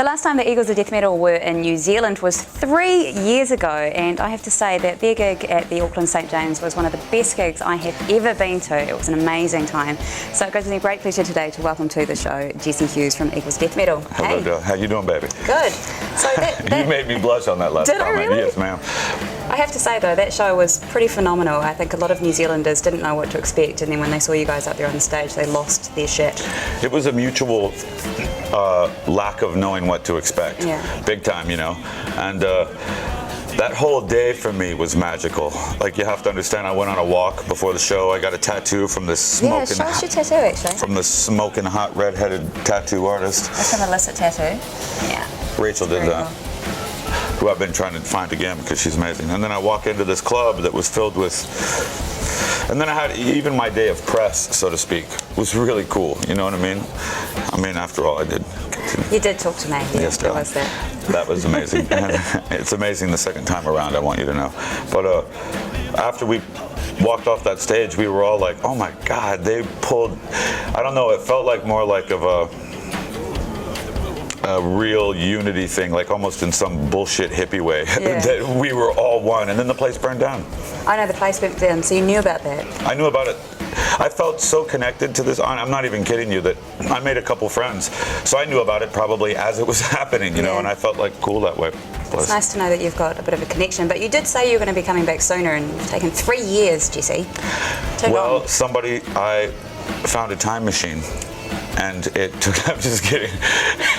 last time the Eagles of Death Metal were in New Zealand was 3 years ago, and I have to say that their gig at the Auckland St James was one of the best gigs I have ever been to. It was an amazing time. So it gives me great pleasure today to welcome to the show Jesse Hughes from Eagles of Death Metal. Hello, Hey. How you doing, baby? Good. So that You made me blush on that last Did I comment. really? Yes, ma'am. I have to say though, that show was pretty phenomenal. I think a lot of New Zealanders didn't know what to expect, and then when they saw you guys up there on the stage, they lost their shit. It was a mutual lack of knowing what to expect. Yeah. Big time, you know. And that whole day for me was magical. Like, you have to understand, I went on a walk before the show. I got a tattoo from this smoking, Yeah, show us your tattoo actually. from the smoking hot redheaded tattoo artist. That's an illicit tattoo. Yeah. Rachel did Very that. cool. Who I've been trying to find again because she's amazing. And then I walk into this club that was filled with, and then I had even my day of press, so to speak, was really cool. You know what I mean? I mean, after all, I did. You did talk to me. Yeah, Yes, there darling. was that. That was amazing. And it's amazing the second time around, I want you to know. But after we walked off that stage, we were all like, oh my God, they pulled, I don't know, it felt like more like of a real unity thing, like almost in some bullshit hippie way, Yeah. that we were all one, and then the place burned down. I know the place went down, so you knew about that. I knew about it. I felt so connected to this. I'm not even kidding you that I made a couple friends, so I knew about it probably as it was happening, you know, Yeah. and I felt like cool that way. It's nice to know that you've got a bit of a connection, but you did say you were going to be coming back sooner, and it's taken 3 years, Jesse. Too Well, long. I found a time machine. And it took, I'm just kidding.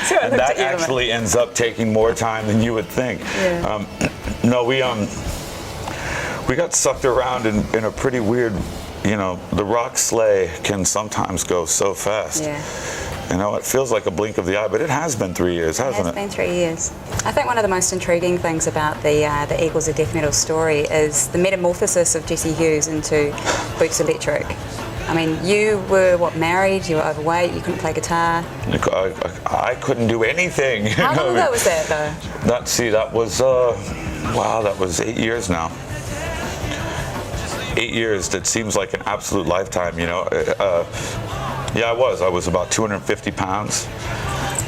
So I And looked that at you and actually ends up taking more time than you would think. Yeah. No, we got sucked around in a pretty weird, you know, the rock sleigh can sometimes go so fast. Yeah. You know, it feels like a blink of the eye, but it has been 3 years, It hasn't has it? been 3 years. I think one of the most intriguing things about the Eagles of Death Metal story is the metamorphosis of Jesse Hughes into Boots Electric. I mean, you were, married, you were overweight, you couldn't play guitar. I couldn't do anything. How long ago was that, though? That was, wow, that was 8 years now. 8 years, that seems like an absolute lifetime, you know. Yeah, I was about 250 pounds.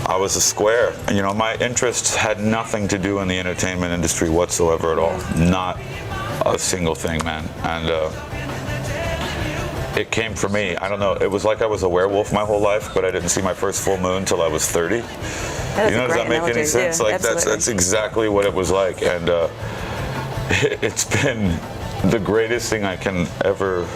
I was a square. You know, my interests had nothing to do in the entertainment industry whatsoever at all. Not a single thing, man. And it came for me. I don't know. It was like I was a werewolf my whole life, but I didn't see my first full moon till I was 30. That is You know, a does great that make any analogy. sense? Yeah, Like absolutely. that's exactly what it was like, and it's been the greatest thing I can ever.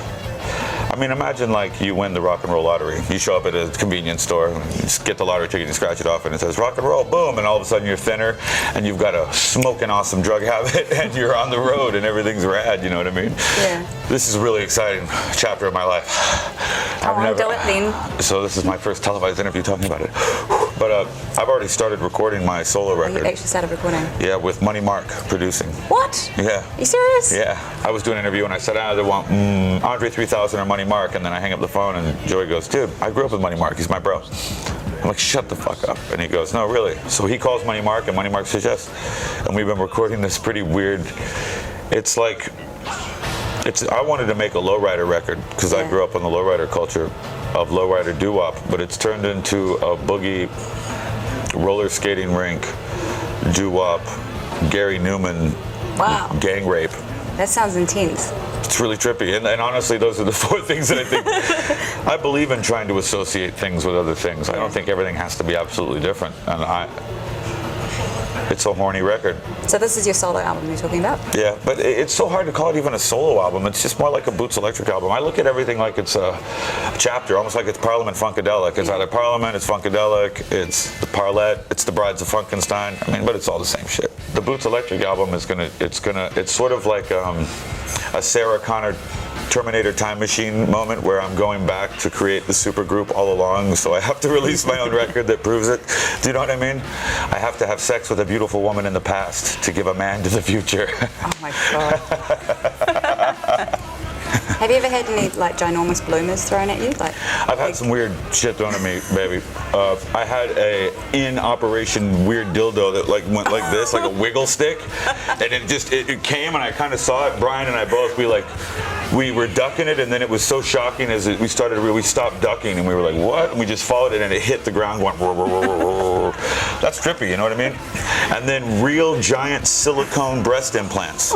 I mean, imagine like you win the rock and roll lottery. You show up at a convenience store, and you just get the lottery ticket, you scratch it off, and it says rock and roll, boom, and all of a sudden you're thinner, and you've got a smoking awesome drug habit, and you're on the road, and everything's rad. You know what I mean? Yeah. This is a really exciting chapter of my life. Do it then. So this is my first televised interview talking about it. But I've already started recording my solo You record. actually started recording. Yeah, with Money Mark producing. What? Yeah. You serious? Yeah, I was doing an interview and I said, I either want Andre 3000 or Money Mark, and then I hang up the phone and Joey goes, dude, I grew up with Money Mark, he's my bro. I'm like, shut the fuck up. And he goes, no, really? So he calls Money Mark and Money Mark says yes. And we've been recording this pretty weird, it's like, I wanted to make a lowrider record because I Yeah. grew up on the lowrider culture of lowrider doo-wop, but it's turned into a boogie roller skating rink doo-wop Gary Newman Wow. gang rape. That sounds intense. It's really trippy, and honestly, those are the 4 things that I think. I believe in trying to associate things with other things. I don't think everything has to be absolutely different, and it's a horny record. So this is your solo album you're talking about? Yeah, but it's so hard to call it even a solo album. It's just more like a Boots Electric album. I look at everything like it's a chapter, almost like it's Parliament Funkadelic. It's either Parliament, it's Funkadelic, it's the Parlette, it's the Brides of Funkenstein. I mean, but it's all the same shit. The Boots Electric album is it's sort of like a Sarah Connor Terminator Time Machine moment where I'm going back to create the supergroup all along, so I have to release my own record that proves it. Do you know what I mean? I have to have sex with a beautiful woman in the past to give a man to the future. Oh my God. Have you ever had any like ginormous bloomers thrown at you? I've had some weird shit thrown at me, baby. I had a in-operation weird dildo that like went like this, like a wiggle stick, and it came and I kind of saw it. Brian and I both, we like we were ducking it, and then it was so shocking as we stopped ducking, and we were like, what? And we just followed it, and it hit the ground going, roar, roar, roar, roar, roar. That's trippy, you know what I mean? And then real giant silicone breast implants.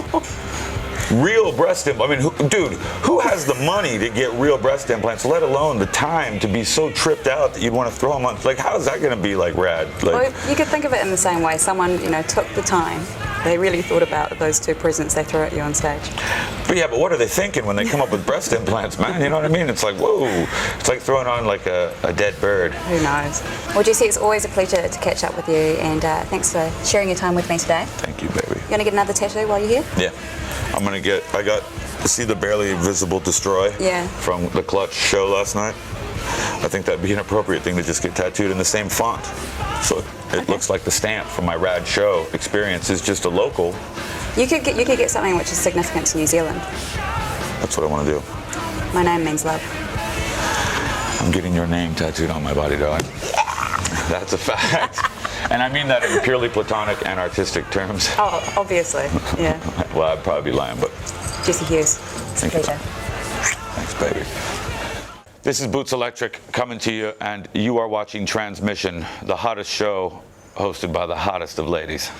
Real breast implants. I mean, dude, who has the money to get real breast implants, let alone the time to be so tripped out that you'd want to throw them on? Like, how is that going to be, like, rad? Like, well, you could think of it in the same way. Someone, took the time. They really thought about those two presents they threw at you on stage. but what are they thinking when they come up with breast implants, man? You know what I mean? It's like, whoa. It's like throwing on, like, a dead bird. Who knows? Well, Jesse, it's always a pleasure to catch up with you, and thanks for sharing your time with me today. Thank you, baby. You going to get another tattoo while you're here? Yeah. I got to see the barely visible destroy from the Clutch show last night. I think that'd be an appropriate thing to just get tattooed in the same font. So it looks like the stamp from my rad show experience is just a local. You could get something which is significant to New Zealand. That's what I want to do. My name means love. I'm getting your name tattooed on my body, darling. That's a fact. And I mean that in purely platonic and artistic terms. Oh, obviously, yeah. Well, I'd probably be lying, but... Jesse Hughes, it's a pleasure. Thanks, baby. This is Boots Electric coming to you, and you are watching Transmission, the hottest show hosted by the hottest of ladies.